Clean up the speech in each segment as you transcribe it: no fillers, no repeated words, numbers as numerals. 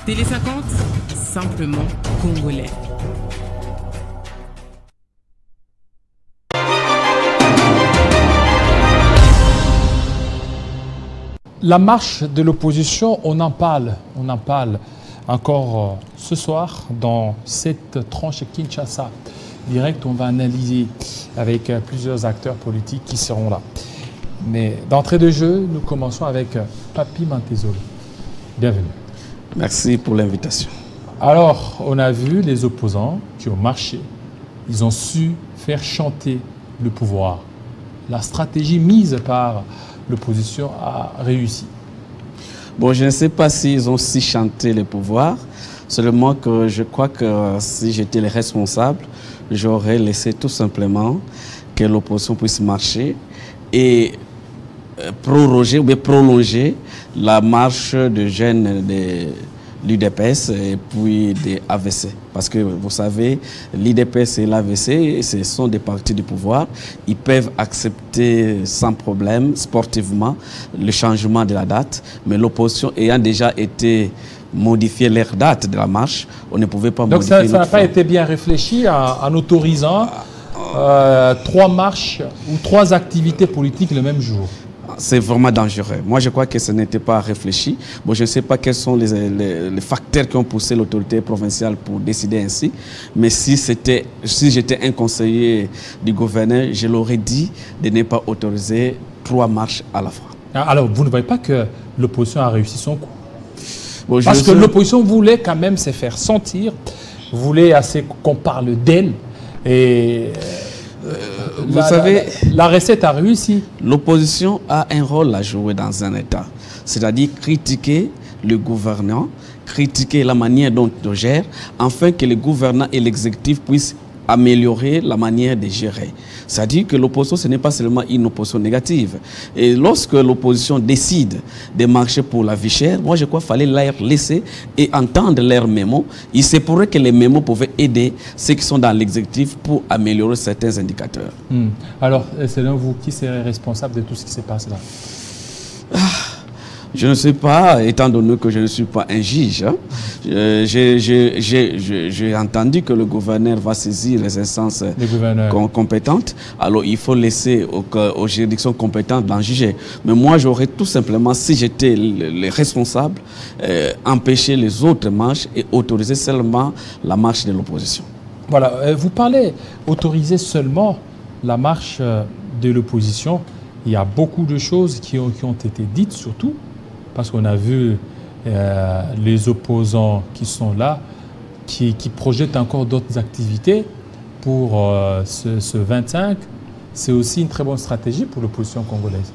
Télé 50, simplement congolais. La marche de l'opposition, on en parle encore ce soir dans cette tranche Kinshasa. Direct, on va analyser avec plusieurs acteurs politiques qui seront là. Mais d'entrée de jeu, nous commençons avec Papi Mantezolo. Bienvenue. Merci pour l'invitation. Alors, on a vu les opposants qui ont marché. Ils ont su faire chanter le pouvoir. La stratégie mise par l'opposition a réussi. Bon, je ne sais pas s'ils ont si chanté le pouvoir, seulement que je crois que si j'étais le responsable, j'aurais laissé tout simplement que l'opposition puisse marcher et proroger ou bien prolonger la marche de jeunes de l'UDPS et puis des AVC. Parce que vous savez, l'UDPS et l'AVC, ce sont des partis du pouvoir. Ils peuvent accepter sans problème, sportivement, le changement de la date. Mais l'opposition ayant déjà été modifié leur date de la marche, on ne pouvait pas modifier. Donc ça n'a pas été bien réfléchi en autorisant 3 marches ou 3 activités politiques le même jour. C'est vraiment dangereux. Moi, je crois que ce n'était pas réfléchi. Bon, je ne sais pas quels sont les facteurs qui ont poussé l'autorité provinciale pour décider ainsi. Mais si j'étais un conseiller du gouverneur, je l'aurais dit de ne pas autoriser 3 marches à la fois. Alors, vous ne voyez pas que l'opposition a réussi son coup? Bon, parce que l'opposition voulait quand même se faire sentir, voulait assez qu'on parle d'elle. Et vous savez, la recette a réussi. L'opposition a un rôle à jouer dans un État. C'est-à-dire critiquer le gouvernement, critiquer la manière dont on gère, afin que le gouvernement et l'exécutif puissent améliorer la manière de gérer. C'est-à-dire que l'opposition, ce n'est pas seulement une opposition négative. Et lorsque l'opposition décide de marcher pour la vie chère, moi je crois qu'il fallait leur laisser et entendre leurs mémos. Il se pourrait que les mémos pouvaient aider ceux qui sont dans l'exécutif pour améliorer certains indicateurs. Alors, selon vous, qui serait responsable de tout ce qui se passe là? Je ne sais pas, étant donné que je ne suis pas un juge. Hein. J'ai entendu que le gouverneur va saisir les instances compétentes. Alors, il faut laisser aux juridictions compétentes d'en juger. Mais moi, j'aurais tout simplement, si j'étais le responsable, empêcher les autres marches et autoriser seulement la marche de l'opposition. Voilà, vous parlez autoriser seulement la marche de l'opposition. Il y a beaucoup de choses qui ont été dites, surtout parce qu'on a vu les opposants qui sont là, qui projettent encore d'autres activités pour ce 25. C'est aussi une très bonne stratégie pour l'opposition congolaise.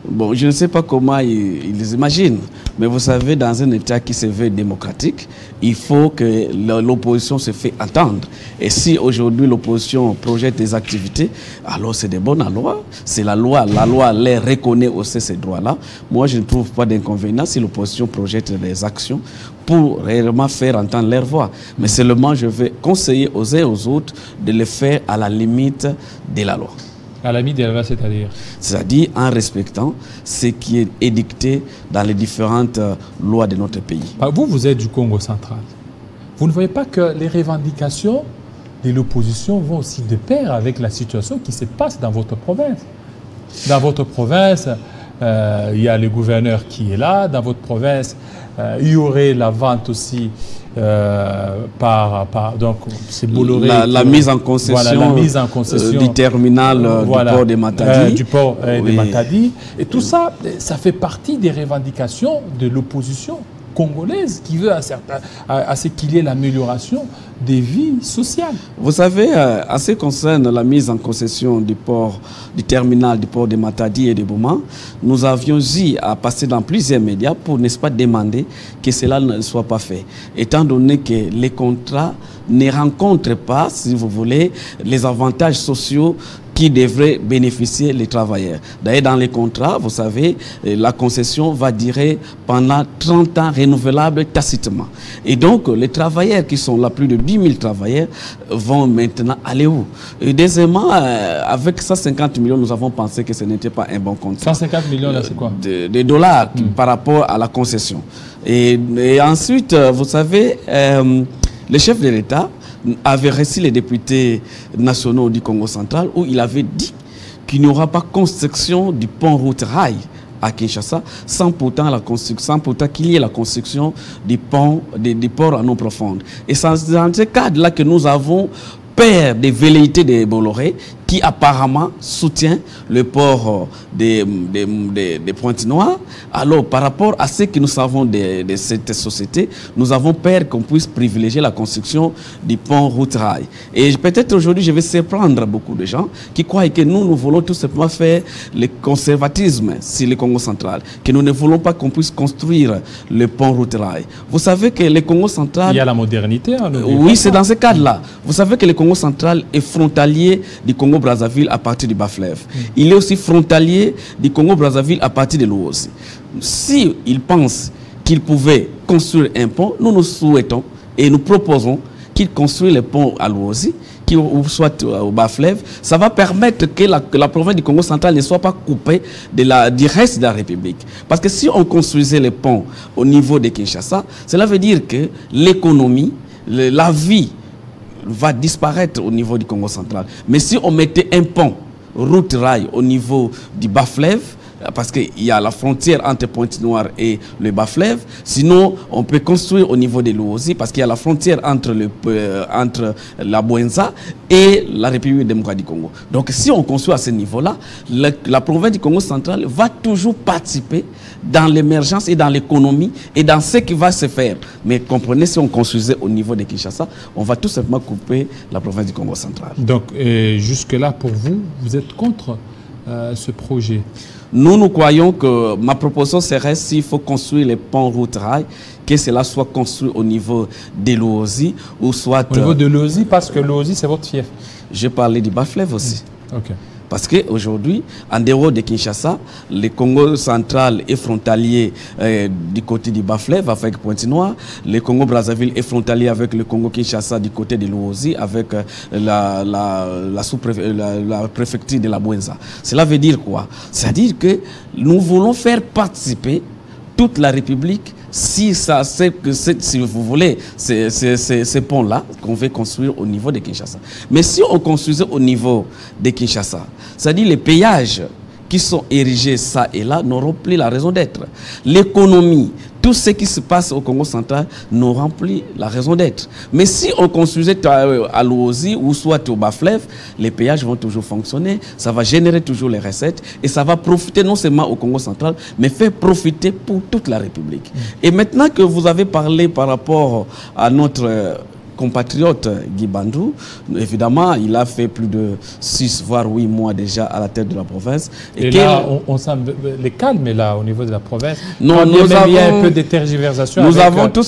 Bon, je ne sais pas comment ils imaginent, mais vous savez, dans un État qui se veut démocratique, il faut que l'opposition se fait entendre. Et si aujourd'hui l'opposition projette des activités, alors c'est des bonnes lois. C'est la loi les reconnaît aussi ces droits-là. Moi, je ne trouve pas d'inconvénient si l'opposition projette des actions pour réellement faire entendre leur voix. Mais seulement, je vais conseiller aux uns et aux autres de le faire à la limite de la loi. À la limite de la loi, c'est-à-dire? C'est-à-dire en respectant ce qui est édicté dans les différentes lois de notre pays. Vous êtes du Congo central. Vous ne voyez pas que les revendications de l'opposition vont aussi de pair avec la situation qui se passe dans votre province? Dans votre province, il y a le gouverneur qui est là. Dans votre province, il y aurait la vente aussi donc c'est Bolloré. La mise en concession, voilà, la mise en concession du terminal du port de Matadi. Du port de Matadi. Et tout ça, ça fait partie des revendications de l'opposition congolaise qui veut à ce qu'il y ait l'amélioration des vies sociales. Vous savez, en ce qui concerne la mise en concession du port, du terminal du port de Matadi et de Bouma, nous avions eu à passer dans plusieurs médias pour, n'est-ce pas, demander que cela ne soit pas fait. Étant donné que les contrats ne rencontrent pas, si vous voulez, les avantages sociaux qui devraient bénéficier les travailleurs. D'ailleurs, dans les contrats, vous savez, la concession va durer pendant 30 ans renouvelable tacitement. Et donc, les travailleurs qui sont là, plus de 10 000 travailleurs, vont maintenant aller où? Et deuxièmement, avec 150 millions, nous avons pensé que ce n'était pas un bon contrat. 150 millions, là, c'est quoi? De dollars par rapport à la concession. Et ensuite, vous savez, le chef de l'État avait reçu les députés nationaux du Congo central où il avait dit qu'il n'y aura pas construction du pont route rail à Kinshasa sans pourtant qu'il y ait la construction du pont des ports en eau profonde. Et c'est dans ce cadre-là que nous avons peur des velléités de Bolloré qui apparemment soutient le port des Pointe-Noire. Alors, par rapport à ce que nous savons de cette société, nous avons peur qu'on puisse privilégier la construction du pont route-rail. Et peut-être aujourd'hui, je vais surprendre beaucoup de gens qui croient que nous voulons tout simplement faire le conservatisme sur le Congo central, que nous ne voulons pas qu'on puisse construire le pont route-rail. Vous savez que le Congo central... Il y a la modernité. Hein, oui, c'est dans ce cadre-là. Vous savez que le Congo central est frontalier du Congo-Brazzaville à partir du Bas-Fleuve. Il est aussi frontalier du Congo-Brazzaville à partir de l'Ouosi. Si il pense qu'il pouvait construire un pont, nous nous souhaitons et nous proposons qu'il construise le pont à l'Ouosi, ou soit au Bas-Fleuve. Ça va permettre que la province du Congo central ne soit pas coupée du reste de la République. Parce que si on construisait le pont au niveau de Kinshasa, cela veut dire que l'économie, la vie va disparaître au niveau du Congo central. Mais si on mettait un pont route-rail au niveau du Bas-Fleuve, parce qu'il y a la frontière entre Pointe-Noire et le Bas-Fleuve. Sinon, on peut construire au niveau de l'Ouosi parce qu'il y a la frontière entre la Bouenza et la République démocratique du Congo. Donc, si on construit à ce niveau-là, la province du Congo central va toujours participer dans l'émergence et dans l'économie et dans ce qui va se faire. Mais comprenez, si on construisait au niveau de Kinshasa, on va tout simplement couper la province du Congo central. Donc, jusque-là, pour vous, vous êtes contre ce projet? Nous croyons que ma proposition serait, s'il faut construire les ponts route-rail, que cela soit construit au niveau de l'Ouosi ou soit... Au niveau de l'Ouosi, parce que l'Ouosi, c'est votre fief. J'ai parlé du Bas-Fleuve aussi. OK. Parce qu'aujourd'hui, en dehors de Kinshasa, le Congo central est frontalier du côté du Bas-Fleuve avec Pointe-Noire. Le Congo-Brazzaville est frontalier avec le Congo-Kinshasa du côté de l'Ouosi avec la préfecture de la Bouenza. Cela veut dire quoi? C'est-à-dire que nous voulons faire participer toute la République si vous voulez, ces ponts-là qu'on veut construire au niveau de Kinshasa. Mais si on construisait au niveau de Kinshasa, c'est-à-dire les péages qui sont érigés ça et là n'auront plus la raison d'être. L'économie, tout ce qui se passe au Congo central n'aura plus la raison d'être. Mais si on construisait à l'Ouosi ou soit au Bas-Fleuve, les péages vont toujours fonctionner, ça va générer toujours les recettes et ça va profiter non seulement au Congo central, mais faire profiter pour toute la République. Et maintenant que vous avez parlé par rapport à notre compatriote Guy Bandou, évidemment, il a fait plus de 6 voire 8 mois déjà à la tête de la province. Et là, on sent les calmes là au niveau de la province. Non, il y a un peu de tergiversation. Nous avons tout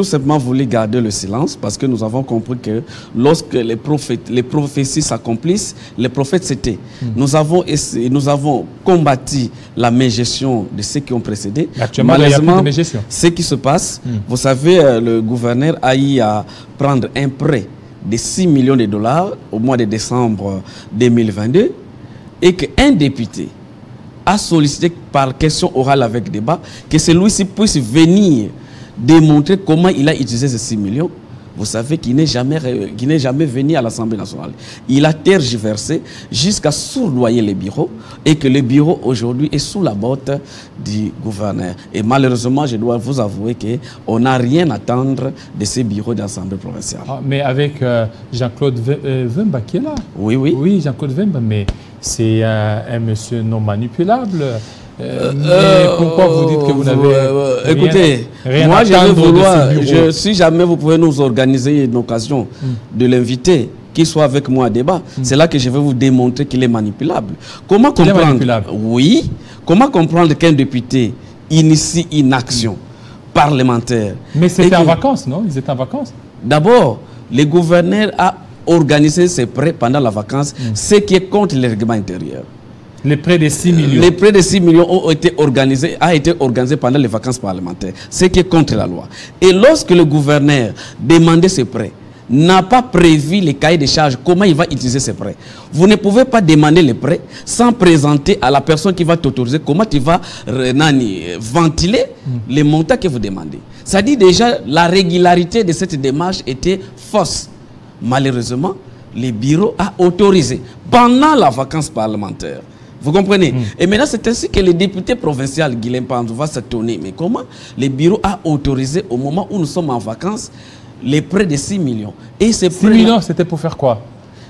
simplement voulu garder le silence parce que nous avons compris que lorsque les prophéties s'accomplissent, les prophètes c'était. Nous avons combattu la mégestion de ceux qui ont précédé. Actuellement, il y a plus de mégestion. Ce qui se passe, vous savez, le gouverneur a eu à prendre un prêt de 6 millions de dollars au mois de décembre 2022 et qu'un député a sollicité par question orale avec débat que celui-ci puisse venir démontrer comment il a utilisé ces 6 millions. Vous savez qu'il n'est jamais venu à l'Assemblée nationale. Il a tergiversé jusqu'à sournoyer les bureaux et que le bureau aujourd'hui est sous la botte du gouverneur. Et malheureusement, je dois vous avouer qu'on n'a rien à attendre de ces bureaux d'Assemblée provinciale. Ah, mais avec Jean-Claude Wemba qui est là. Oui, oui. Oui, Jean-Claude Wemba, mais c'est un monsieur non manipulable. Mais pourquoi vous dites que vous n'avez écoutez, rien moi à je vais vouloir, si jamais vous pouvez nous organiser une occasion de l'inviter, qu'il soit avec moi à débat, c'est là que je vais vous démontrer qu'il est manipulable. Comment comprendre? Oui. Comment comprendre qu'un député initie une action parlementaire? Mais c'était en vacances, non? Ils étaient en vacances. D'abord, le gouverneur a organiser ces prêts pendant la vacance, ce qui est contre les règlements intérieurs. Les prêts de 6 millions. Les prêts de 6 millions ont été organisés pendant les vacances parlementaires, ce qui est contre la loi. Et lorsque le gouverneur demandait ces prêts, n'a pas prévu les cahiers de charges, comment il va utiliser ces prêts. Vous ne pouvez pas demander les prêts sans présenter à la personne qui va t'autoriser comment tu vas ventiler les montants que vous demandez. Ça dit déjà, la régularité de cette démarche était fausse. Malheureusement, le bureau a autorisé pendant la vacance parlementaire. Vous comprenez? Et maintenant, c'est ainsi que le député provincial, Guilain Panzou, va s'étonner. Mais comment le bureau a autorisé au moment où nous sommes en vacances les prêts de 6 millions. Et ces 6 millions, c'était pour faire quoi?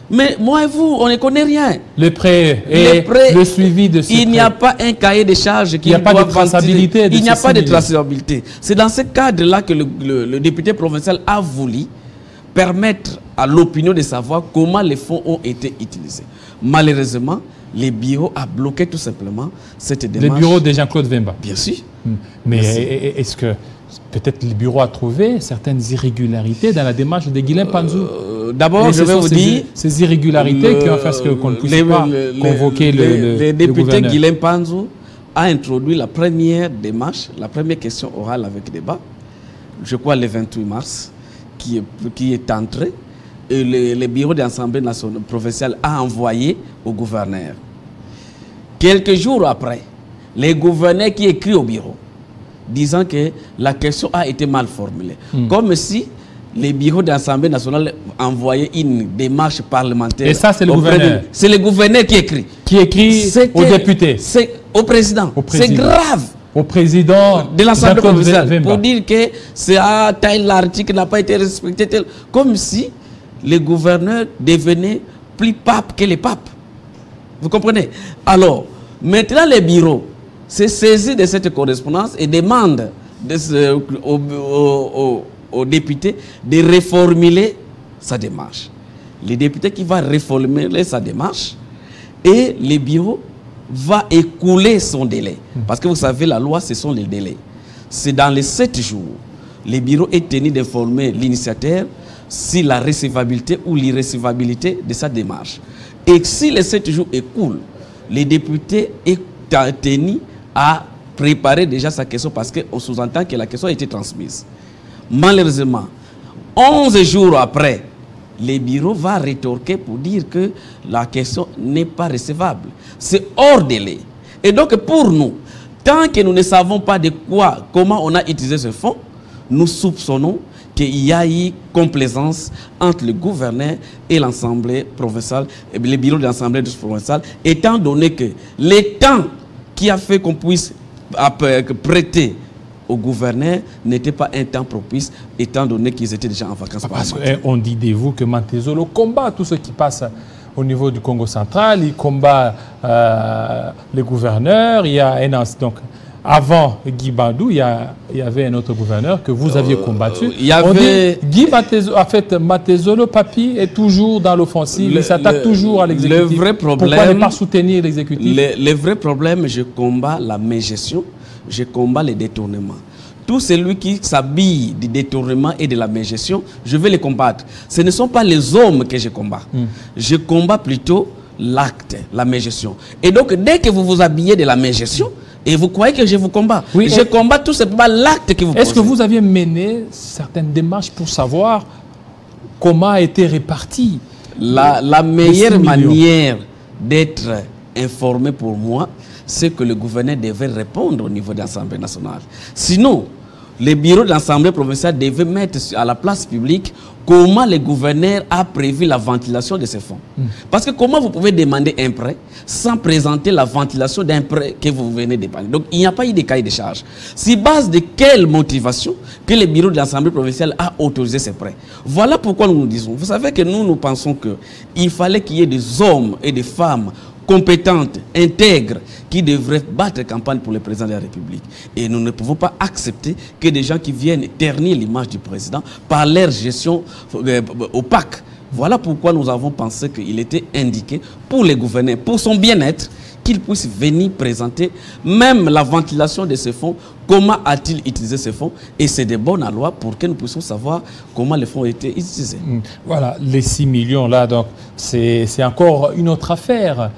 Mais moi et vous, on ne connaît rien. Les prêts et le suivi de ces prêts. Il n'y a pas un cahier de charges qui Il n'y a pas de traçabilité. Il n'y a pas de traçabilité. C'est dans ce cadre-là que le député provincial a voulu permettre à l'opinion de savoir comment les fonds ont été utilisés. Malheureusement, le bureau a bloqué tout simplement cette démarche. Le bureau de Jean-Claude Vemba. Bien sûr. Mais est-ce que peut-être le bureau a trouvé certaines irrégularités dans la démarche de Guilain Panzou? D'abord, je vais vous dire... Ces irrégularités qui ont fait qu'on ne puisse pas convoquer le député Guilain Panzou a introduit la première démarche, la première question orale avec débat, je crois le 28 mars, qui est entré. Et le bureau de l'Assemblée nationale provinciale a envoyé au gouverneur. Quelques jours après, le gouverneur qui écrit au bureau, disant que la question a été mal formulée. Comme si le bureau de l'Assemblée nationale envoyait une démarche parlementaire. Et ça, c'est le gouverneur. C'est le gouverneur qui écrit. Qui écrit aux députés. Au président. C'est grave. Au président de l'Assemblée provinciale. Pour dire que c'est tel article n'a pas été respecté. Comme si le gouverneur devenait plus pape que les papes. Vous comprenez? Alors, maintenant les bureaux s'est saisi de cette correspondance et demande aux députés de reformuler sa démarche. Le député qui va reformuler sa démarche et le bureau va écouler son délai. Parce que vous savez, la loi, ce sont les délais. C'est dans les 7 jours. Le bureau est tenu d'informer l'initiateur si la recevabilité ou l'irrecevabilité de sa démarche. Et si les 7 jours écoulent, le député est tenu à préparer déjà sa question parce qu'on sous-entend que la question a été transmise. Malheureusement, 11 jours après, le bureau va rétorquer pour dire que la question n'est pas recevable. C'est hors délai. Et donc pour nous, tant que nous ne savons pas de quoi, comment on a utilisé ce fonds, nous soupçonnons qu'il y a eu complaisance entre le gouverneur et l'Assemblée provinciale, et le bureau de l'Assemblée provinciale, étant donné que le temps qui a fait qu'on puisse prêter au gouverneur n'était pas un temps propice, étant donné qu'ils étaient déjà en vacances. Parce qu'on dit de vous que Mantezolo combat tout ce qui passe au niveau du Congo central, il combat les gouverneurs, il y a un donc avant Guy Bandou, il y avait un autre gouverneur que vous aviez combattu. Il y avait... Guy Mantezolo, Papi, est toujours dans l'offensive, il s'attaque toujours à l'exécutif. Le vrai problème, pourquoi ne pas soutenir l'exécutif? Le vrai problème, je combats la mégestion, je combats les détournements. Tout celui qui s'habille du détournement et de la mégestion, je vais les combattre. Ce ne sont pas les hommes que je combats. Je combats plutôt l'acte, la mégestion. Et donc, dès que vous vous habillez de la mégestion, et vous croyez que je vous combats, oui, je combats tout simplement l'acte que vous posez. Est-ce que vous aviez mené certaines démarches pour savoir comment a été réparti la meilleure manière d'être informé pour moi, c'est que le gouverneur devait répondre au niveau de l'Assemblée nationale. Sinon, le bureau de l'Assemblée provinciale devait mettre à la place publique comment le gouverneur a prévu la ventilation de ces fonds. Parce que comment vous pouvez demander un prêt sans présenter la ventilation d'un prêt que vous venez d'épargner? Donc, il n'y a pas eu de cahier de charge. C'est base de quelle motivation que le bureau de l'Assemblée provinciale a autorisé ces prêts? Voilà pourquoi nous disons. Vous savez que nous pensons qu'il fallait qu'il y ait des hommes et des femmes compétentes, intègres, qui devraient battre campagne pour le président de la République. Et nous ne pouvons pas accepter que des gens qui viennent ternir l'image du président par leur gestion opaque. Voilà pourquoi nous avons pensé qu'il était indiqué pour les gouverneurs, pour son bien-être, qu'il puisse venir présenter même la ventilation de ces fonds, comment a-t-il utilisé ces fonds, et c'est de bonnes lois pour que nous puissions savoir comment les fonds ont été utilisés. Voilà, les 6 millions là, donc c'est encore une autre affaire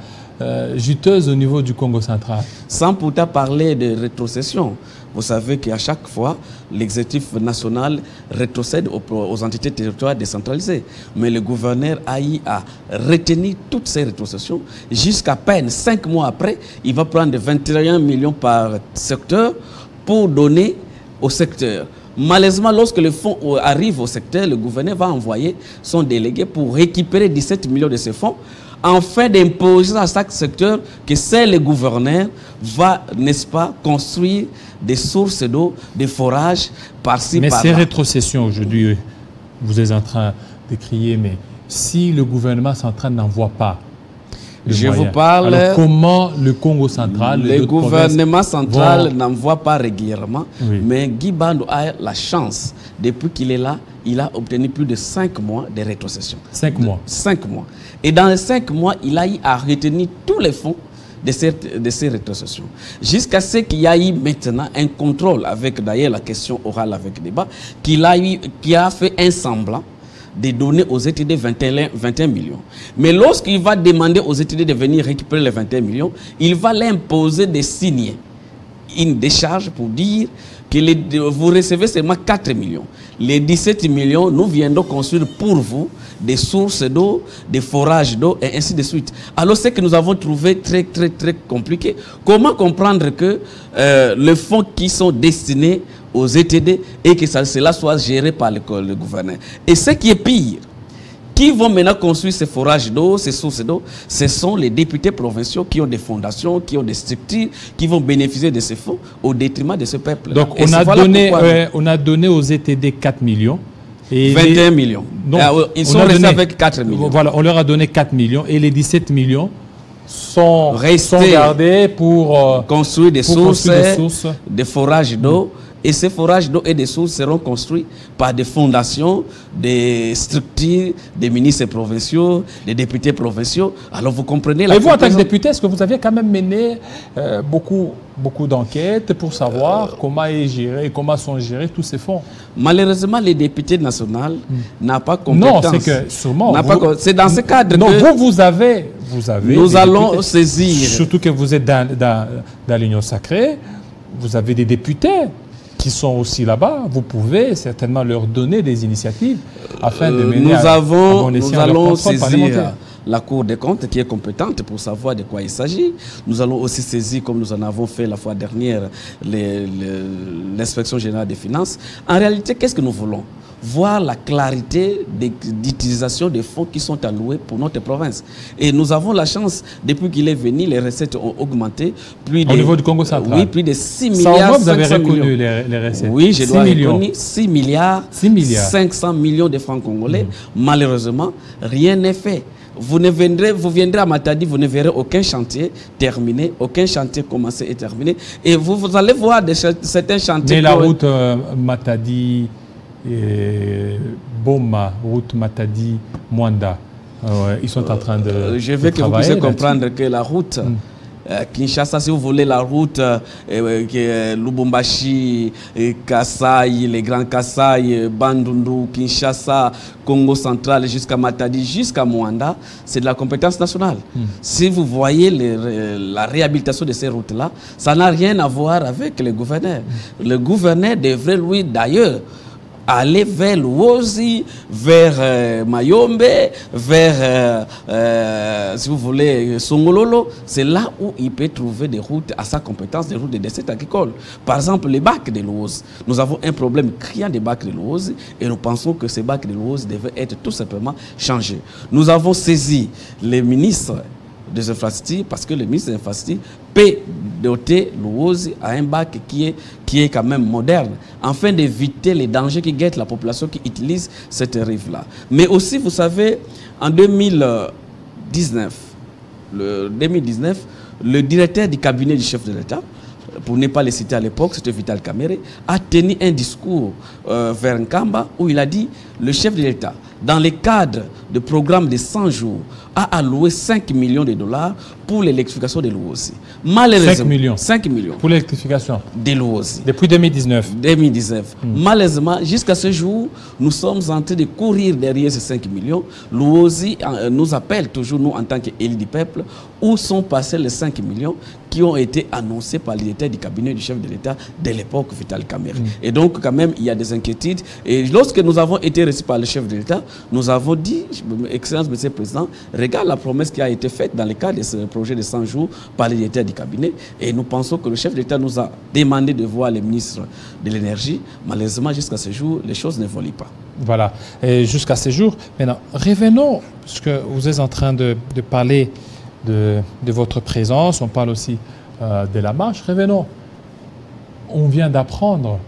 juteuse au niveau du Congo central. Sans pourtant parler de rétrocession. Vous savez qu'à chaque fois, l'exécutif national rétrocède aux entités territoriales décentralisées. Mais le gouverneur a eu à retenir toutes ces rétrocessions. Jusqu'à peine 5 mois après, il va prendre 21 millions par secteur pour donner au secteur. Malheureusement, lorsque le fonds arrive au secteur, le gouverneur va envoyer son délégué pour récupérer 17 millions de ces fonds, afin d'imposer à chaque secteur que c'est le gouverneur va, n'est-ce pas, construire des sources d'eau, des forages par-ci, par-là. Mais ces rétrocessions aujourd'hui, vous êtes en train de crier, mais si le gouvernement central n'envoie pas, je vous parle. Alors comment le Congo central, le gouvernement central n'envoie pas régulièrement, mais Guy Bandou a la chance, depuis qu'il est là, il a obtenu plus de 5 mois de rétrocession. 5 mois. 5 mois. Et dans les 5 mois, il a eu à retenir tous les fonds de ces rétrocessions. Jusqu'à ce qu'il y ait maintenant un contrôle, avec d'ailleurs la question orale avec débat, qui a fait un semblant de donner aux ETD 21 millions. Mais lorsqu'il va demander aux ETD de venir récupérer les 21 millions, il va l'imposer de signer une décharge pour dire que vous recevez seulement 4 millions. Les 17 millions, nous viendrons construire pour vous des sources d'eau, des forages d'eau et ainsi de suite. Alors c'est que nous avons trouvé très compliqué. Comment comprendre que les fonds qui sont destinés aux ETD et que cela soit géré par le gouverneur. Et ce qui est pire, qui vont maintenant construire ces forages d'eau, ces sources d'eau, ce sont les députés provinciaux qui ont des fondations, qui ont des structures, qui vont bénéficier de ces fonds au détriment de ce peuple. Donc on a donné aux ETD 4 millions. Et 21 millions. Donc, ils sont restés avec 4 millions. Voilà, on leur a donné 4 millions et les 17 millions sont gardés pour construire des sources, des forages d'eau. Et ces forages d'eau et des sources seront construits par des fondations, des structures, des ministres provinciaux, des députés provinciaux. Alors vous comprenez... Et vous, en tant que député, est-ce que vous aviez quand même mené beaucoup d'enquêtes pour savoir comment est géré, comment sont gérés tous ces fonds? Malheureusement, les députés nationaux n'ont pas compétence. Non, c'est que sûrement... C'est dans ce cadre non, que... vous avez nous allons députés, saisir... Surtout que vous êtes dans l'Union sacrée, vous avez des députés qui sont aussi là-bas, vous pouvez certainement leur donner des initiatives afin de mener à bon escient leur contrôle parlementaire. La Cour des comptes qui est compétente pour savoir de quoi il s'agit. Nous allons aussi saisir, comme nous en avons fait la fois dernière, l'inspection générale des finances. En réalité, qu'est-ce que nous voulons? Voir la clarité d'utilisation des fonds qui sont alloués pour notre province. Et nous avons la chance, depuis qu'il est venu, les recettes ont augmenté. Au niveau du Congo central? Oui, plus de 6 milliards. Vous avez reconnu les recettes? Oui, je dois reconnaître 6 milliards 500 millions de francs congolais. Malheureusement, rien n'est fait. Vous viendrez à Matadi, vous ne verrez aucun chantier terminé, aucun chantier commencé et terminé. Et vous allez voir certains chantiers... Mais la route Matadi... Boma, route Matadi, Mwanda, ils sont en train de je veux que vous puissiez comprendre que la route Kinshasa, si vous voulez, la route Lubumbashi, Kasai, les grands Kasai, Bandundu, Kinshasa, Congo central jusqu'à Matadi, jusqu'à Mwanda, c'est de la compétence nationale. Si vous voyez la réhabilitation de ces routes-là, ça n'a rien à voir avec le gouverneur. Le gouverneur devrait, lui, d'ailleurs, aller vers Luozi, vers Mayombe, vers, si vous voulez, Songololo. C'est là où il peut trouver des routes à sa compétence, des routes de dessert agricole. Par exemple, les bacs de Luozi. Nous avons un problème criant des bacs de Luozi et nous pensons que ces bacs de Luozi devaient être tout simplement changés. Nous avons saisi les ministres des infrastructures parce que le ministre des infrastructures peut doter Luozi à un bac qui est quand même moderne, afin d'éviter les dangers qui guettent la population qui utilise cette rive-là. Mais aussi, vous savez, en 2019, le directeur du cabinet du chef de l'État, pour ne pas le citer à l'époque, c'était Vital Kamerhe, a tenu un discours vers Nkamba où il a dit le chef de l'État dans le cadre du programme de 100 jours, a alloué 5 millions de dollars pour l'électrification de Luozi. Malheureusement, 5 millions. 5 millions. Pour l'électrification. De Luozi. Depuis 2019. 2019. Malheureusement, jusqu'à ce jour, nous sommes en train de courir derrière ces 5 millions. Luozi nous appelle toujours, nous, en tant qu'élus du peuple, où sont passés les 5 millions qui ont été annoncés par l'état du cabinet du chef de l'État de l'époque, Vital Kamerhe. Et donc, quand même, il y a des inquiétudes. Et lorsque nous avons été reçus par le chef de l'État, nous avons dit, Excellence, Monsieur le Président, regarde la promesse qui a été faite dans le cadre de ce projet de 100 jours par l'état du cabinet. Et nous pensons que le chef de l'État nous a demandé de voir les ministres de l'Énergie. Malheureusement, jusqu'à ce jour, les choses ne volent pas. Voilà. Et jusqu'à ce jour, maintenant, revenons, puisque vous êtes en train de parler de votre présence, on parle aussi de la marche. Revenons. On vient d'apprendre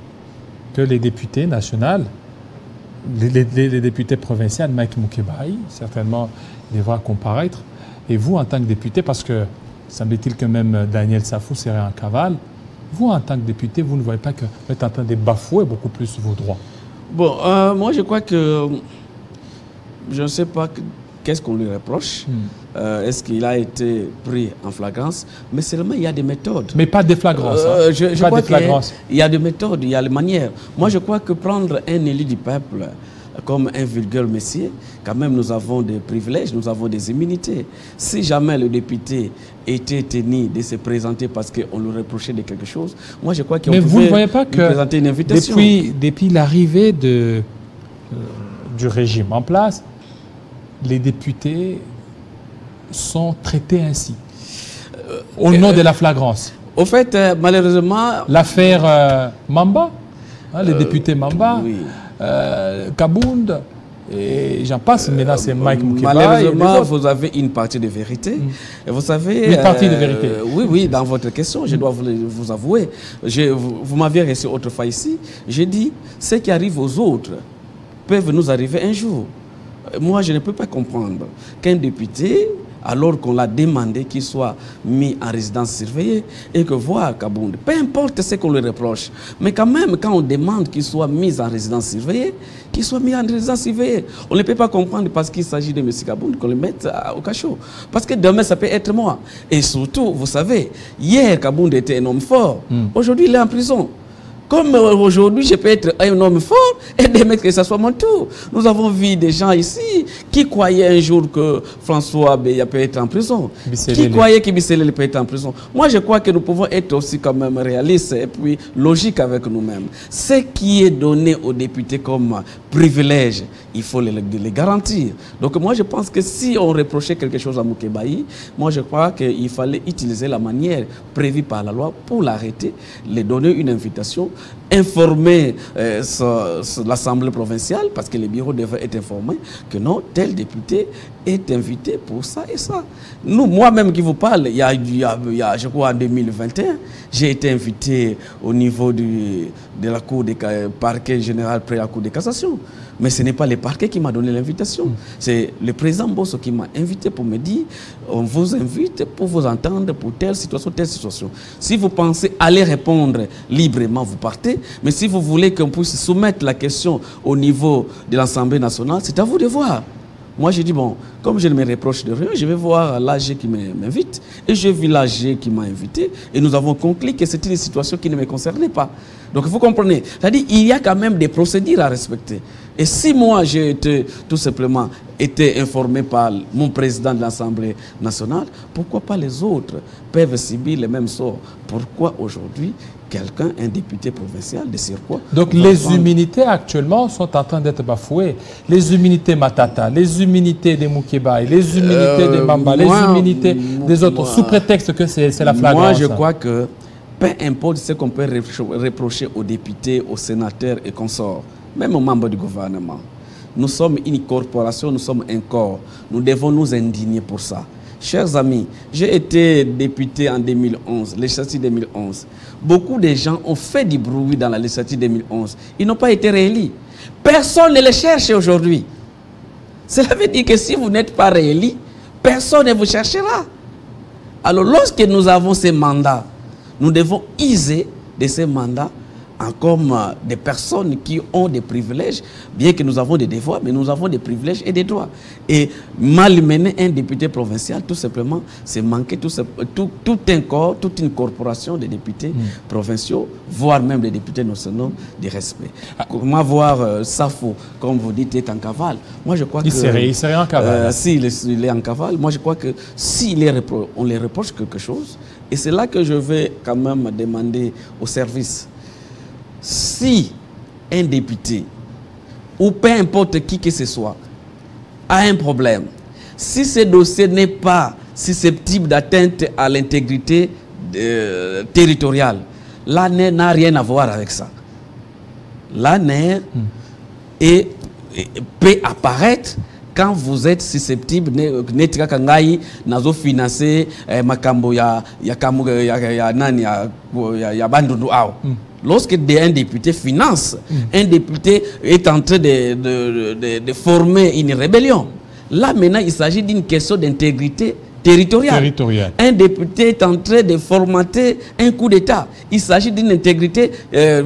que les députés nationaux, les députés provinciaux, Mike Mukebai, certainement, devra comparaître. Et vous, en tant que député, parce que semble-t-il que même Daniel Safou serait en cavale, vous, en tant que député, vous ne voyez pas que vous êtes en train de bafouer beaucoup plus vos droits? Bon, moi, je crois que je ne sais pas qu'est-ce qu'on lui reproche. Est-ce qu'il a été pris en flagrance? Mais seulement, il y a des méthodes. Mais pas de flagrance. Je crois qu'il y a des méthodes, il y a des manières. Moi, je crois que prendre un élu du peuple comme un vulgaire messier, quand même, nous avons des privilèges, nous avons des immunités. Si jamais le député était tenu de se présenter parce qu'on lui reprochait de quelque chose, moi, je crois qu'on pouvait vous ne voyez pas que présenter une invitation. Depuis l'arrivée du régime en place, les députés sont traités ainsi, au nom de la flagrance. Au fait, malheureusement... L'affaire Mamba, hein, les députés Mamba, oui. Kabound, et j'en passe, maintenant c'est Mike Mukebai. Malheureusement, vous avez une partie de vérité. Et vous savez... Une partie de vérité. Oui, dans votre question, je dois vous avouer. Vous m'aviez reçu autrefois ici. J'ai dit, ce qui arrive aux autres peuvent nous arriver un jour. Moi, je ne peux pas comprendre qu'un député, alors qu'on l'a demandé qu'il soit mis en résidence surveillée, et que voir Kabound, peu importe ce qu'on lui reproche, mais quand même, quand on demande qu'il soit mis en résidence surveillée, qu'il soit mis en résidence surveillée. On ne peut pas comprendre parce qu'il s'agit de M. Kabound qu'on le mette au cachot. Parce que demain, ça peut être moi. Et surtout, vous savez, hier, Kabound était un homme fort. Aujourd'hui, il est en prison. Comme aujourd'hui, je peux être un homme fort et demain que ce soit mon tour. Nous avons vu des gens ici qui croyaient un jour que François Beya peut être en prison. Qui croyaient que Bisselé peut être en prison. Moi, je crois que nous pouvons être aussi quand même réalistes et puis logiques avec nous-mêmes. Ce qui est donné aux députés comme privilège, il faut les garantir. Donc moi, je pense que si on reprochait quelque chose à Mukebai, moi, je crois qu'il fallait utiliser la manière prévue par la loi pour l'arrêter, lui donner une invitation, informer l'Assemblée provinciale, parce que les bureaux devraient être informés que non, tel député est invité pour ça et ça. Nous, moi-même qui vous parle, il y a, je crois, en 2021, j'ai été invité au niveau de la Cour des parquet général près la Cour de cassation. Mais ce n'est pas le parquet qui m'a donné l'invitation. C'est le président Bosso qui m'a invité pour me dire on vous invite pour vous entendre pour telle situation, telle situation. Si vous pensez aller répondre librement, vous partez. Mais si vous voulez qu'on puisse soumettre la question au niveau de l'Assemblée nationale, c'est à vous de voir. Moi, j'ai dit, bon, comme je ne me reproche de rien, je vais voir l'AG qui m'invite. Et j'ai vu l'AG qui m'a invité. Et nous avons conclu que c'était une situation qui ne me concernait pas. Donc, vous comprenez. C'est-à-dire il y a quand même des procédures à respecter. Et si moi, j'ai été tout simplement été informé par mon président de l'Assemblée nationale, pourquoi pas les autres peuvent subir le même sort? Pourquoi aujourd'hui quelqu'un, un député provincial de surcroît... Donc les immunités actuellement sont en train d'être bafouées. Les immunités Matata, les immunités des Mukebai, les immunités des Mamba, les immunités des autres, sous prétexte que c'est la flagrance. Moi, je crois que peu importe ce qu'on peut reprocher aux députés, aux sénateurs et consorts, même aux membres du gouvernement, nous sommes une corporation, nous sommes un corps. Nous devons nous indigner pour ça. Chers amis, j'ai été député en 2011, législative 2011. Beaucoup de gens ont fait du bruit dans la législative 2011. Ils n'ont pas été réélus. Personne ne les cherche aujourd'hui. Cela veut dire que si vous n'êtes pas réélu, personne ne vous cherchera. Alors lorsque nous avons ces mandats, nous devons user de ces mandats comme des personnes qui ont des privilèges, bien que nous avons des devoirs, mais nous avons des privilèges et des droits. Et malmener un député provincial, tout simplement, c'est manquer tout un corps, toute une corporation de députés provinciaux, voire même des députés nationaux, de respect. Comment voir Safo, comme vous dites, est en cavale? Moi, je crois il serait en cavale. S'il est en cavale, moi, je crois que on les reproche quelque chose, et c'est là que je vais quand même demander au service. Si un député, ou peu importe qui que ce soit, a un problème, si ce dossier n'est pas susceptible d'atteinte à l'intégrité territoriale, l'ANER n'a rien à voir avec ça. L'ANER peut apparaître quand vous êtes susceptible de financer makambo ya bandundu ao. Lorsque un député finance, un député est en train de former une rébellion. Là, maintenant, il s'agit d'une question d'intégrité territoriale. Un député est en train de formater un coup d'État. Il s'agit d'une intégrité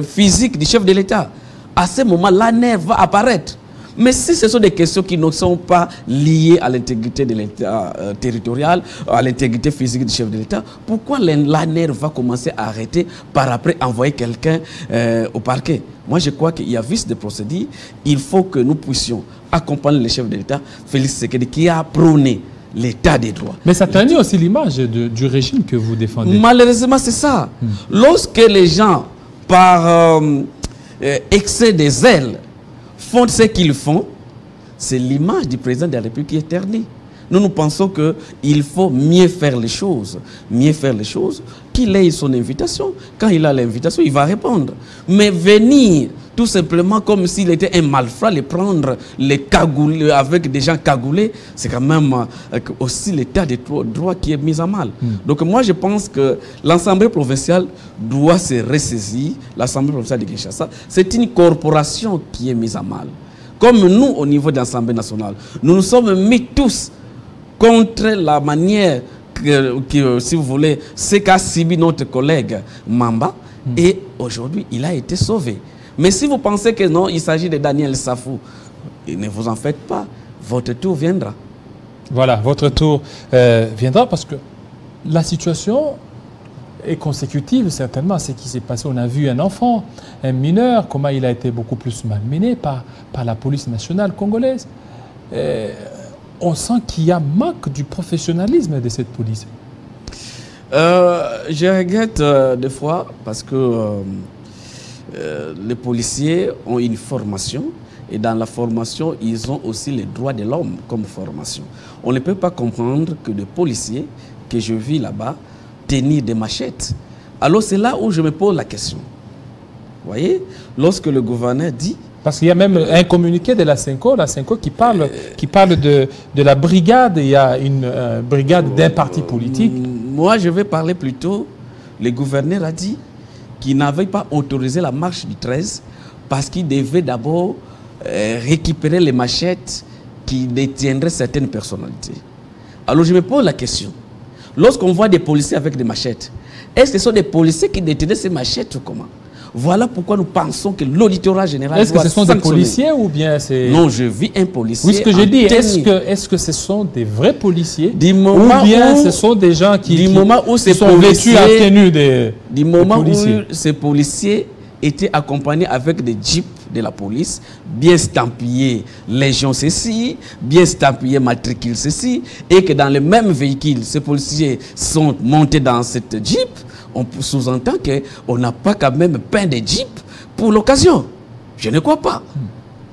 physique du chef de l'État. À ce moment, l'ANER va apparaître. Mais si ce sont des questions qui ne sont pas liées à l'intégrité de l'État territorial, à l'intégrité physique du chef de l'État, pourquoi l'ANER va commencer à arrêter par après envoyer quelqu'un au parquet? Moi, je crois qu'il y a vice de procédure. Il faut que nous puissions accompagner le chef de l'État, Félix Tshisekedi, qui a prôné l'état des droits. Mais ça ternit aussi l'image du régime que vous défendez. Malheureusement, c'est ça. Lorsque les gens, par excès des ailes, font ce qu'ils font, c'est l'image du président de la République qui est ternie. Nous pensons qu'il faut mieux faire les choses. Qu'il ait son invitation. Quand il a l'invitation, il va répondre. Mais venir tout simplement comme s'il était un malfrat, les prendre, les cagouler avec des gens cagoulés, c'est quand même aussi l'état des droits qui est mis à mal. Donc moi je pense que l'Assemblée provinciale doit se ressaisir. L'Assemblée provinciale de Kinshasa, c'est une corporation qui est mise à mal. Comme nous, au niveau de l'Assemblée nationale, nous nous sommes mis tous contre la manière que si vous voulez, c'est qu'a subi notre collègue Mamba, et aujourd'hui, il a été sauvé. Mais si vous pensez que non, il s'agit de Daniel Safou, ne vous en faites pas, votre tour viendra. Voilà, votre tour viendra parce que la situation est consécutive certainement à ce qui s'est passé. On a vu un enfant, un mineur, comment il a été beaucoup plus malmené par la police nationale congolaise. On sent qu'il y a manque du professionnalisme de cette police. Je regrette des fois parce que les policiers ont une formation et dans la formation, ils ont aussi les droits de l'homme comme formation. On ne peut pas comprendre que des policiers que je vis là-bas tenir des machettes. Alors c'est là où je me pose la question. Vous voyez, lorsque le gouverneur dit... Parce qu'il y a même un communiqué de la Senko qui parle de la brigade. Il y a une brigade d'un parti politique. Moi, je vais parler plutôt. Le gouverneur a dit qu'il n'avait pas autorisé la marche du 13 parce qu'il devait d'abord récupérer les machettes qui détiendraient certaines personnalités. Alors je me pose la question. Lorsqu'on voit des policiers avec des machettes, est-ce que ce sont des policiers qui détenaient ces machettes ou comment? Voilà pourquoi nous pensons que l'auditorat général est-ce que ce sont des policiers ou bien c'est... Non, je vis un policier. Oui, ce que je dis, est-ce que ce sont des vrais policiers ou bien ce sont des gens qui sont vêtus à tenue des policiers? Du moment où ces policiers étaient accompagnés avec des jeeps de la police, bien estampillés Légion ceci, bien estampillés matricule ceci, et que dans le même véhicule, ces policiers sont montés dans cette jeep, on sous-entend qu'on n'a pas quand même peint des jeeps pour l'occasion. Je ne crois pas.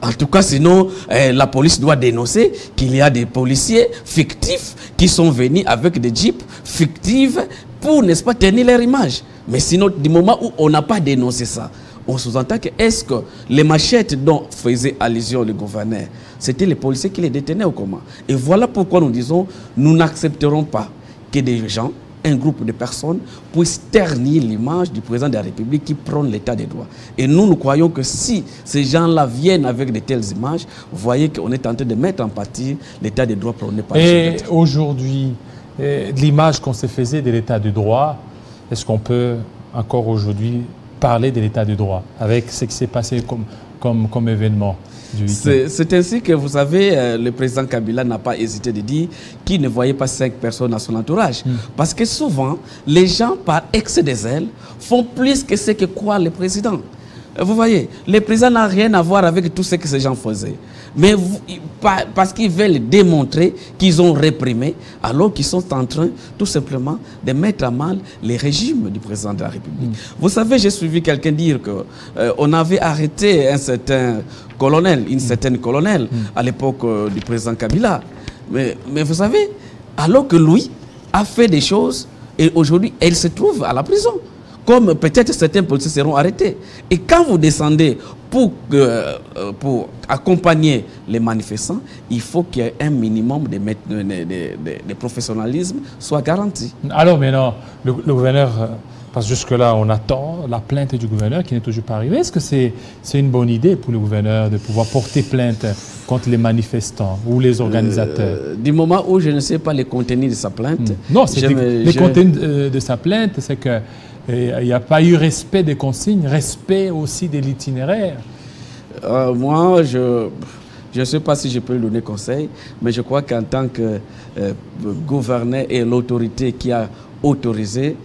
En tout cas, sinon, la police doit dénoncer qu'il y a des policiers fictifs qui sont venus avec des jeeps fictifs pour, n'est-ce pas, tenir leur image. Mais sinon, du moment où on n'a pas dénoncé ça, on sous-entend que est-ce que les machettes dont faisait allusion le gouverneur, c'était les policiers qui les détenaient ou comment? Et voilà pourquoi nous disons, nous n'accepterons pas que des gens, un groupe de personnes puissent ternir l'image du président de la République qui prône l'état des droits. Et nous croyons que si ces gens-là viennent avec de telles images, vous voyez qu'on est en train de mettre en partie l'état des droits prôné par Et aujourd'hui, l'image qu'on se faisait de l'état de droit, est-ce qu'on peut encore aujourd'hui parler de l'état de droit avec ce qui s'est passé comme événement du week-end. C'est ainsi que, vous savez, le président Kabila n'a pas hésité de dire qu'il ne voyait pas 5 personnes à son entourage. Parce que souvent, les gens, par excès de zèle, font plus que ce que croit le président. Vous voyez, le président n'a rien à voir avec tout ce que ces gens faisaient. Mais parce qu'ils veulent démontrer qu'ils ont réprimé, alors qu'ils sont en train tout simplement de mettre à mal les régimes du président de la République. Vous savez, j'ai suivi quelqu'un dire qu'on avait arrêté un certain colonel, une certaine colonelle à l'époque du président Kabila. Mais vous savez, alors que lui a fait des choses et aujourd'hui, elle se trouve à la prison. Comme peut-être certains policiers seront arrêtés. Et quand vous descendez pour accompagner les manifestants, il faut qu'il y ait un minimum de professionnalisme soit garanti. Alors maintenant, le gouverneur, parce que jusque-là, on attend la plainte du gouverneur qui n'est toujours pas arrivée. Est-ce que c'est une bonne idée pour le gouverneur de pouvoir porter plainte contre les manifestants ou les organisateurs? Du moment où je ne sais pas les contenus de sa plainte... Non, les contenus de sa plainte, c'est que il n'y a pas eu respect des consignes, respect aussi de l'itinéraire. Moi, je ne sais pas si je peux lui donner conseil, mais je crois qu'en tant que gouverneur et l'autorité qui a autorisé,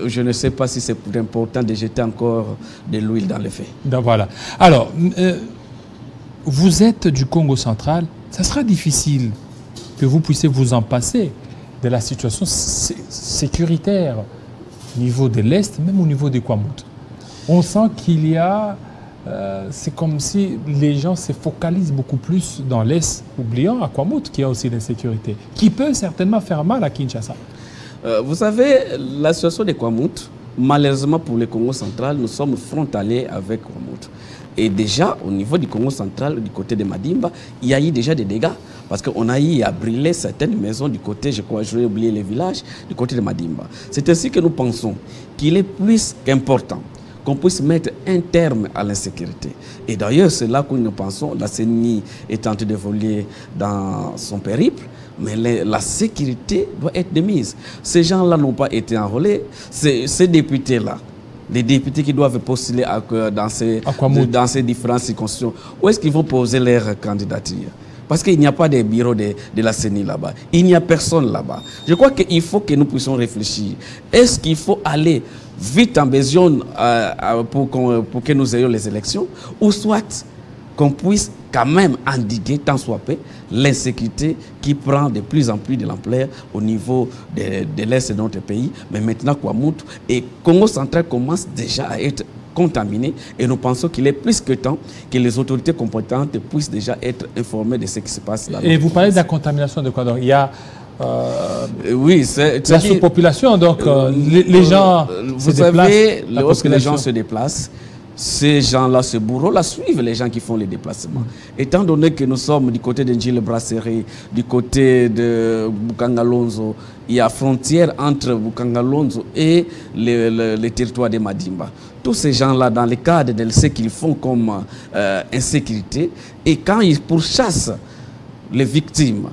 je ne sais pas si c'est important de jeter encore de l'huile dans le feu. Donc voilà. Alors, vous êtes du Congo central, ça sera difficile que vous puissiez vous en passer de la situation sécuritaire au niveau de l'Est, même au niveau des Kwamout. On sent qu'il y a... c'est comme si les gens se focalisent beaucoup plus dans l'Est, oubliant à Kwamout qu'il y a aussi l'insécurité, qui peut certainement faire mal à Kinshasa. Vous savez, la situation des Kwamout, malheureusement pour le Congo central, nous sommes frontaliers avec Kwamout. Et déjà, au niveau du Congo central, du côté de Madimba, il y a eu déjà des dégâts. Parce qu'on a eu à brûler certaines maisons du côté, je crois, je vais oublier les villages, du côté de Madimba. C'est ainsi que nous pensons qu'il est plus qu'important qu'on puisse mettre un terme à l'insécurité. Et d'ailleurs, c'est là que nous pensons, la CENI est en train d'évoluer dans son périple, mais la sécurité doit être de mise. Ces gens-là n'ont pas été enrôlés, ces députés-là, les députés qui doivent postuler dans ces différentes circonscriptions, où est-ce qu'ils vont poser leur candidature? Parce qu'il n'y a pas de bureau de la CENI là-bas. Il n'y a personne là-bas. Je crois qu'il faut que nous puissions réfléchir. Est-ce qu'il faut aller vite en besogne pour que nous ayons les élections, ou soit qu'on puisse quand même endiguer, tant soit peu, l'insécurité qui prend de plus en plus de l'ampleur au niveau de l'Est de notre pays. Mais maintenant, Kwamout et Congo central commencent déjà à être contaminés, et nous pensons qu'il est plus que temps que les autorités compétentes puissent déjà être informées de ce qui se passe là. Et vous parlez de la contamination de quoi? Donc, il y a oui, c'est la sous-population, donc les gens se déplacent. Vous savez, lorsque les gens se déplacent, ces gens-là, ce bourreau-là, suivent les gens qui font les déplacements. Étant donné que nous sommes du côté de Njile Brasserie, du côté de Bukangalonzo, il y a frontière entre Bukangalonzo et le territoire de Madimba. Tous ces gens-là, dans le cadre de ce qu'ils font comme insécurité, et quand ils pourchassent les victimes,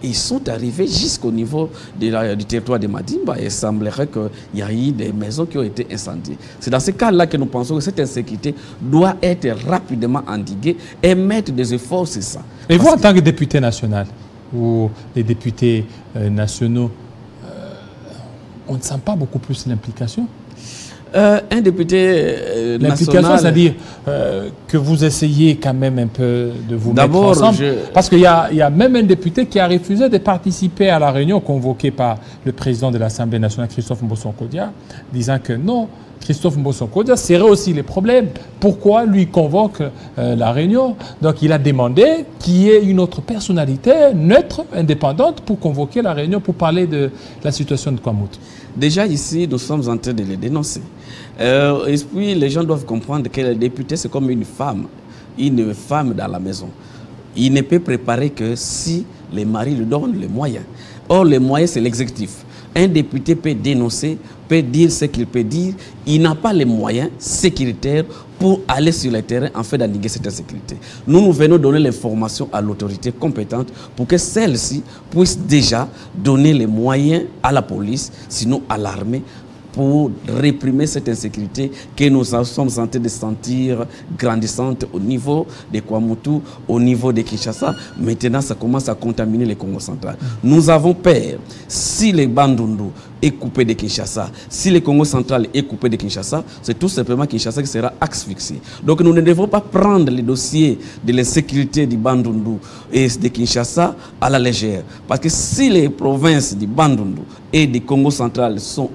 ils sont arrivés jusqu'au niveau du territoire de Madimba, et il semblerait qu'il y a eu des maisons qui ont été incendiées. C'est dans ce cas-là que nous pensons que cette insécurité doit être rapidement endiguée et mettre des efforts sur ça. Et vous, en tant que député national, ou les députés nationaux, on ne sent pas beaucoup plus l'implication? Un député l'implication, c'est-à-dire que vous essayez quand même un peu de vous mettre ensemble. Parce qu'il y a même un député qui a refusé de participer à la réunion convoquée par le président de l'Assemblée nationale, Christophe Mbossonkodia, disant que non, Christophe Mbossonkodia serait aussi les problèmes. Pourquoi lui convoque la réunion? Donc il a demandé qu'il y ait une autre personnalité neutre, indépendante, pour convoquer la réunion, pour parler de la situation de Kwamout. Déjà ici, nous sommes en train de les dénoncer. Et puis les gens doivent comprendre que le député, c'est comme une femme dans la maison. Il ne peut préparer que si les maris lui donnent les moyens. Or, les moyens, c'est l'exécutif. Un député peut dénoncer, peut dire ce qu'il peut dire. Il n'a pas les moyens sécuritaires pour aller sur le terrain en fait d'endiguer cette insécurité. Nous venons donner l'information à l'autorité compétente pour que celle-ci puisse déjà donner les moyens à la police, sinon à l'armée, pour réprimer cette insécurité que nous sommes en train de sentir grandissante au niveau de Kwamutu, au niveau de Kinshasa. Maintenant, ça commence à contaminer le Congo central. Nous avons peur, si les Bandundu est coupé de Kinshasa, si le Congo central est coupé de Kinshasa, c'est tout simplement Kinshasa qui sera asphyxié. Donc nous ne devons pas prendre les dossiers de l'insécurité du Bandundu et de Kinshasa à la légère. Parce que si les provinces du Bandundu et du Congo central sont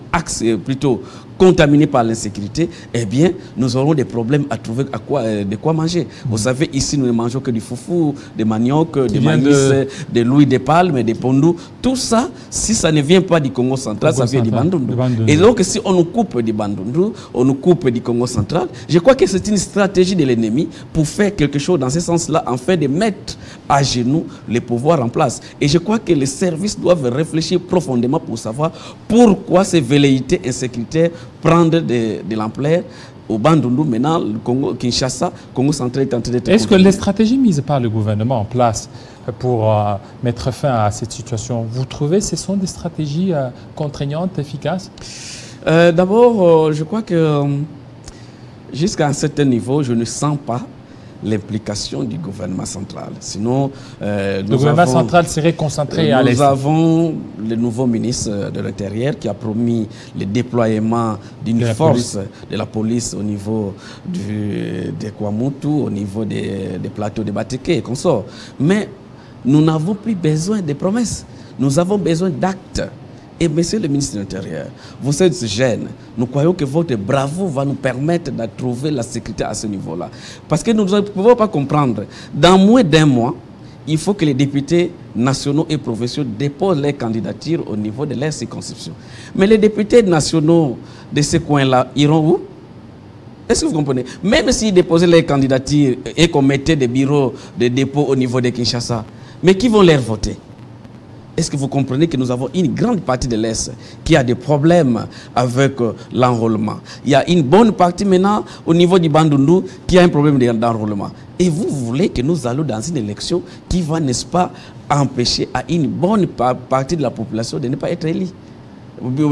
plutôt contaminées par l'insécurité, eh bien, nous aurons des problèmes à trouver de quoi manger. Vous savez, ici, nous ne mangeons que du foufou, des manioc, des maïs, des louis de palme, des pondous. Tout ça, si ça ne vient pas du Congo central, ça vient du Bandundu. Et donc, si on nous coupe du Bandundu, on nous coupe du Congo central, je crois que c'est une stratégie de l'ennemi pour faire quelque chose dans ce sens-là, en fait de mettre à genoux les pouvoirs en place. Et je crois que les services doivent réfléchir profondément pour savoir pourquoi ces velléités insécuritaires prendre de l'ampleur au Bandundu. Maintenant, le Congo, Kinshasa, Congo central est en train d'être... Est-ce que les stratégies mises par le gouvernement en place pour mettre fin à cette situation, vous trouvez que ce sont des stratégies contraignantes, efficaces? D'abord, je crois que jusqu'à un certain niveau, je ne sens pas l'implication du gouvernement central. Sinon, le gouvernement central serait concentré à l'Est. Nous avons le nouveau ministre de l'Intérieur qui a promis le déploiement d'une force de la police au niveau de Kwamutu, au niveau des plateaux de Bateke et consorts. Mais nous n'avons plus besoin de promesses. Nous avons besoin d'actes. Et monsieur le ministre de l'Intérieur, vous êtes jeune, nous croyons que votre bravoure va nous permettre de trouver la sécurité à ce niveau-là. Parce que nous ne pouvons pas comprendre, dans moins d'un mois, il faut que les députés nationaux et provinciaux déposent leurs candidatures au niveau de leur circonscription. Mais les députés nationaux de ce coin-là iront où? Est-ce que vous comprenez? Même s'ils déposaient leurs candidatures et qu'on mettait des bureaux de dépôt au niveau de Kinshasa, mais qui vont les voter? Est-ce que vous comprenez que nous avons une grande partie de l'Est qui a des problèmes avec l'enrôlement? Il y a une bonne partie maintenant au niveau du Bandundu qui a un problème d'enrôlement. Et vous voulez que nous allons dans une élection qui va, n'est-ce pas, empêcher à une bonne partie de la population de ne pas être élue, de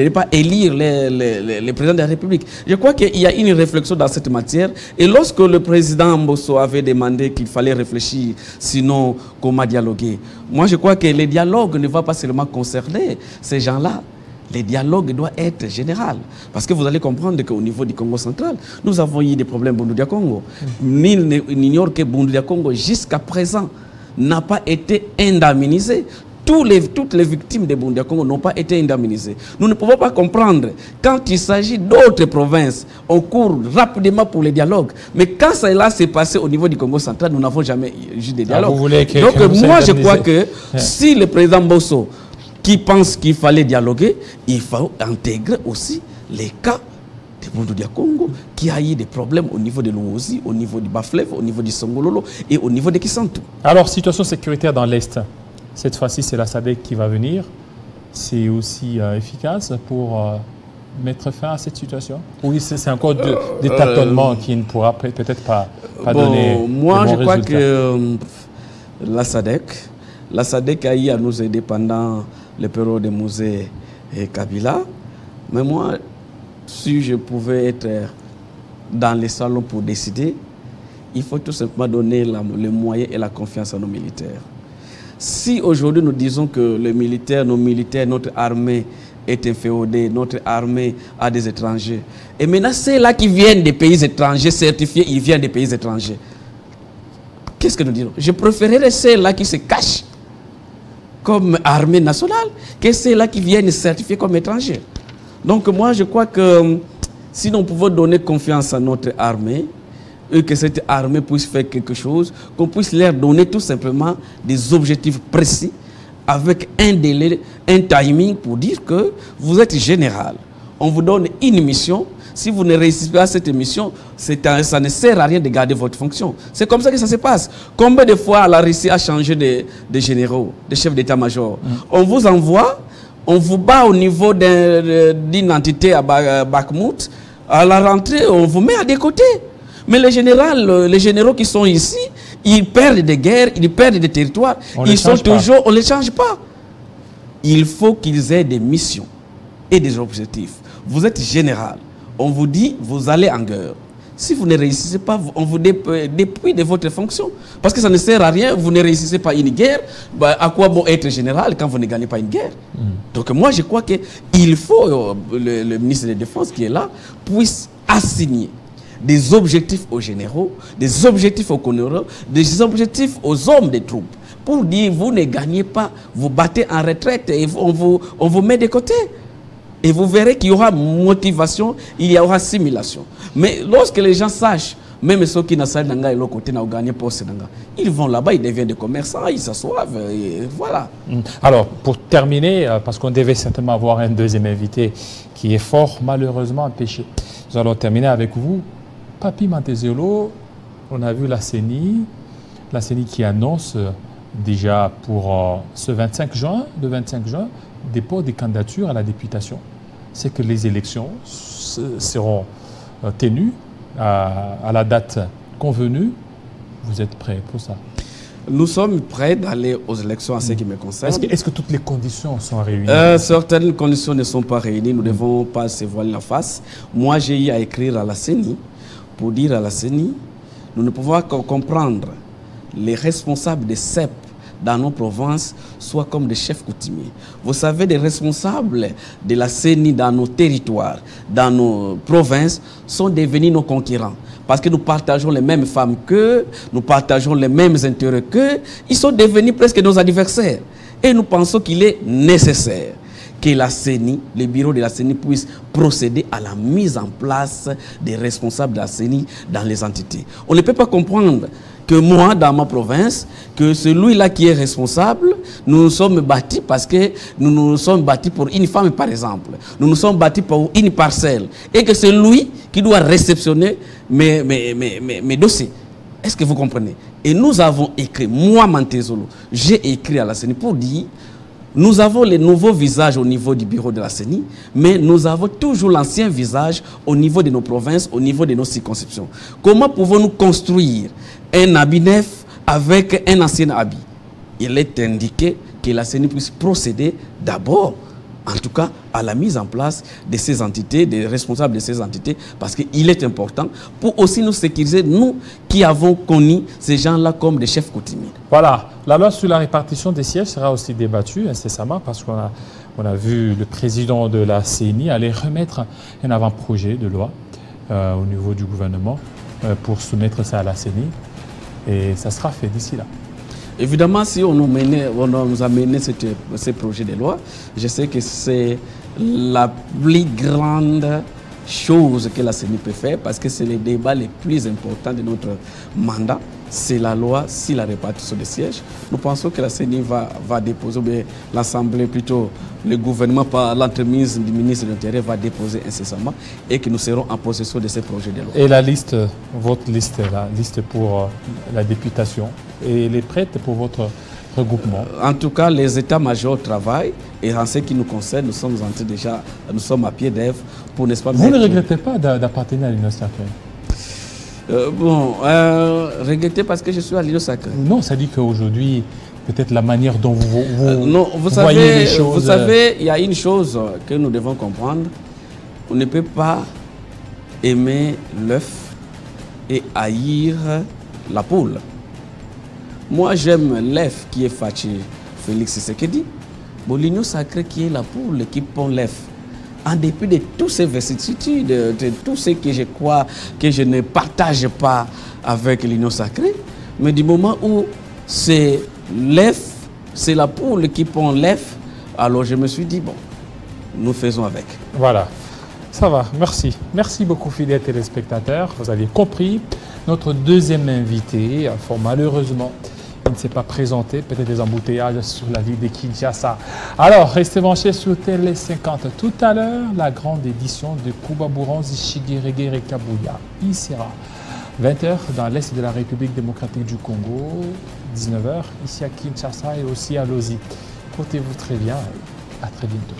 ne pas élire les présidents de la République. Je crois qu'il y a une réflexion dans cette matière. Et lorsque le président Mbosso avait demandé qu'il fallait réfléchir, sinon comment dialoguer, moi je crois que le dialogue ne va pas seulement concerner ces gens-là. Le dialogue doit être général. Parce que vous allez comprendre qu'au niveau du Congo central, nous avons eu des problèmes Bundu Congo. Nul n'ignore que Bundu Congo, jusqu'à présent, n'a pas été indemnisé. Toutes les victimes de Bundu Congo n'ont pas été indemnisées. Nous ne pouvons pas comprendre, quand il s'agit d'autres provinces, on court rapidement pour les dialogues. Mais quand cela s'est passé au niveau du Congo central, nous n'avons jamais eu de dialogue. Donc moi, je crois que si le président Bosso, qui pense qu'il fallait dialoguer, il faut intégrer aussi les cas de Bundu Congo, qui a eu des problèmes au niveau de l'Ouozi, au niveau du Bas-Fleuve, au niveau du Songololo et au niveau de Kisantu. Alors, situation sécuritaire dans l'Est. Cette fois-ci, c'est la SADC qui va venir. C'est aussi efficace pour mettre fin à cette situation? Oui, c'est encore des tâtonnements qui ne pourra peut-être pas donner moi, de bons je crois résultats. que la SADC a eu à nous aider pendant le période de Mouzé et Kabila. Mais moi, si je pouvais être dans les salons pour décider, il faut tout simplement donner les moyens et la confiance à nos militaires. Si aujourd'hui nous disons que nos militaires, notre armée est inféodée, notre armée a des étrangers, et maintenant c'est là qui viennent des pays étrangers certifiés, ils viennent des pays étrangers. Qu'est-ce que nous disons? Je préférerais ceux-là qui se cachent comme armée nationale que ceux-là qui viennent certifiés comme étrangers. Donc moi je crois que si nous pouvons donner confiance à notre armée, et que cette armée puisse faire quelque chose, qu'on puisse leur donner tout simplement des objectifs précis avec un délai, un timing pour dire que vous êtes général. On vous donne une mission. Si vous ne réussissez pas à cette mission, ça ne sert à rien de garder votre fonction. C'est comme ça que ça se passe. Combien de fois la Russie a changé de généraux, de chefs d'état-major? On vous envoie, on vous bat au niveau d'une entité à Bakhmout. À la rentrée, on vous met à des côtés. Mais les généraux qui sont ici, ils perdent des guerres, ils perdent des territoires. Ils sont toujours, on ne les change pas. Il faut qu'ils aient des missions et des objectifs. vous êtes général, on vous dit, vous allez en guerre. Si vous ne réussissez pas, on vous dépouille de votre fonction. Parce que ça ne sert à rien, vous ne réussissez pas une guerre. Bah, à quoi bon être général quand vous ne gagnez pas une guerre? Donc moi, je crois qu'il faut, le ministre de la Défense qui est là, puisse assigner des objectifs aux généraux, des objectifs aux colonels, des objectifs aux hommes des troupes. Pour dire, vous ne gagnez pas, vous battez en retraite et on vous met de côté. Et vous verrez qu'il y aura motivation, il y aura simulation. Mais lorsque les gens sachent, même ceux qui n'ont pas de côté, ils vont là-bas, ils deviennent des commerçants, ils s'assoivent, et voilà. Alors, pour terminer, parce qu'on devait certainement avoir un deuxième invité qui est fort malheureusement empêché. Nous allons terminer avec vous. Papi Mantezelo, on a vu la CENI qui annonce déjà pour ce 25 juin, dépôt des candidatures à la députation. C'est que les élections seront tenues à la date convenue. Vous êtes prêts pour ça? Nous sommes prêts d'aller aux élections en ce qui me concerne. Est-ce que toutes les conditions sont réunies? Certaines conditions ne sont pas réunies. Nous ne devons pas se voiler la face. Moi, j'ai eu à écrire à la CENI pour dire à la CENI, nous ne pouvons pas comprendre les responsables des CEP dans nos provinces soient comme des chefs coutumiers. Vous savez, des responsables de la CENI dans nos territoires, dans nos provinces, sont devenus nos concurrents. Parce que nous partageons les mêmes femmes qu'eux, nous partageons les mêmes intérêts qu'eux, ils sont devenus presque nos adversaires. Et nous pensons qu'il est nécessaire que la CENI, le bureau de la CENI puisse procéder à la mise en place des responsables de la CENI dans les entités. On ne peut pas comprendre que moi, dans ma province, que celui-là qui est responsable, nous nous sommes battus parce que nous nous sommes battus pour une femme, par exemple. Nous nous sommes battus pour une parcelle. Et que c'est lui qui doit réceptionner mes dossiers. Est-ce que vous comprenez? Et nous avons écrit, moi, Mantezolo, j'ai écrit à la CENI pour dire, nous avons les nouveaux visages au niveau du bureau de la CENI, mais nous avons toujours l'ancien visage au niveau de nos provinces, au niveau de nos circonscriptions. Comment pouvons-nous construire un habit neuf avec un ancien habit? Il est indiqué que la CENI puisse procéder d'abord, en tout cas, à la mise en place de ces entités, des responsables de ces entités, parce qu'il est important pour aussi nous sécuriser, nous qui avons connu ces gens-là comme des chefs coutumiers. Voilà, la loi sur la répartition des sièges sera aussi débattue incessamment parce qu'on a vu le président de la CENI aller remettre un avant-projet de loi au niveau du gouvernement pour soumettre ça à la CENI et ça sera fait d'ici là. Évidemment, si on nous a mené ce projet de loi, je sais que c'est la plus grande chose que la CENI peut faire parce que c'est le débat le plus important de notre mandat. C'est la loi sur la répartition des sièges. Nous pensons que la CENI va déposer, mais l'Assemblée plutôt, le gouvernement par l'entremise du ministre de l'Intérieur va déposer incessamment et que nous serons en possession de ces projets de loi. Et la liste, votre liste, la liste pour la députation, elle est prête pour votre regroupement? En tout cas, les états-majors travaillent et en ce qui nous concerne, nous sommes en train déjà, nous sommes à pied d'œuvre pour, n'est-ce pas, vous ne regrettez pas d'appartenir à l'Union sacrée? Regretter parce que je suis à l'Union sacrée. Non, ça dit qu'aujourd'hui, peut-être la manière dont vous savez, voyez les choses... Vous savez, il y a une chose que nous devons comprendre. On ne peut pas aimer l'œuf et haïr la poule. Moi, j'aime l'œuf qui est fâché, Félix Tshisekedi. Bon, l'Union sacrée qui est la poule qui pond l'œuf. En dépit de toutes ces vicissitudes, de tout ce que je crois que je ne partage pas avec l'Union sacrée, mais du moment où c'est l'œuf, c'est la poule qui pond l'œuf, alors je me suis dit, bon, nous faisons avec. Voilà, ça va, merci. Merci beaucoup, fidèles téléspectateurs. Vous avez compris, notre deuxième invité, malheureusement, il ne s'est pas présenté, peut-être des embouteillages sur la ville de Kinshasa. Alors, restez branchés sur Télé 50. Tout à l'heure, la grande édition de Kuba Buronzi Shigeregere Kabuya. Il sera 20h dans l'est de la République démocratique du Congo, 19h ici à Kinshasa et aussi à Lozi. Portez-vous très bien et à très bientôt.